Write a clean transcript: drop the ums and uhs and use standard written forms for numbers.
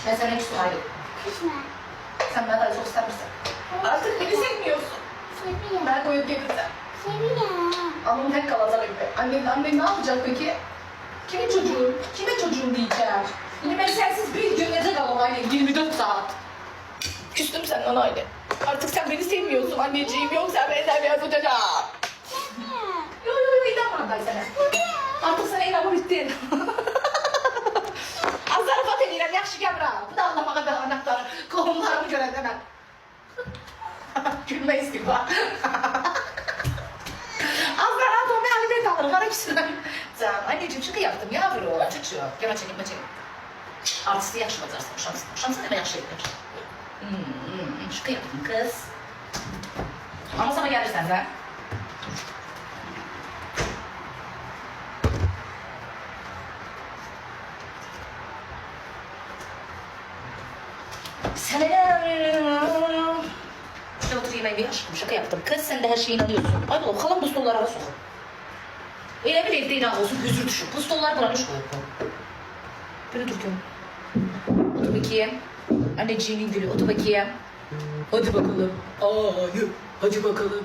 Ben sana küstüm Aylin. Kızma. Sen benden çok sevmişsin. Artık beni sevmiyorsun. Seviyorum. Ben koyup getireceğim. Seviyorum. Annem tek kalacak evde. Annem ne yapacak peki? Kimin çocuğu? Kime çocuğum diyeceğim? Yine ben sensiz bir gün ne kalalım Aylin? 24 saat. Küstüm senden Aylin. Artık sen beni sevmiyorsun anneciğim. Yok sen beni sevmiyorsun çocuğum. Seviyorum. Yo, inanmadım ben sana. Artık sana inanmam bittin. Azarı fat edirəm, yaxşı gəmirəm. Bu da anlamağa ben anahtarı. Qohumlarımı görə deməm. Gülmək istəyir var. Azar adamı alimet alır, qara küsürəm. Canım, anneciğim şaka yaptım yavrum. Çocuğum, gəmə çəkin. Artisti yaxşı bacarsın, şansın demə yaxşı edilir. Şaka yaptım kız. Ama sana gelirsen de. İşte otur yemeği bir aşkım şaka yaptım. Kız sen de her şeye inanıyorsun. Ay oğlum kalan bu stollara sokun. Öyle bir evde inan olsun hüzür düşün. Bu stollar buranış koyun. Böyle dur canım. Otur bakayım. Anneciğimin gülü otur bakayım. Hadi bakalım. Hadi bakalım.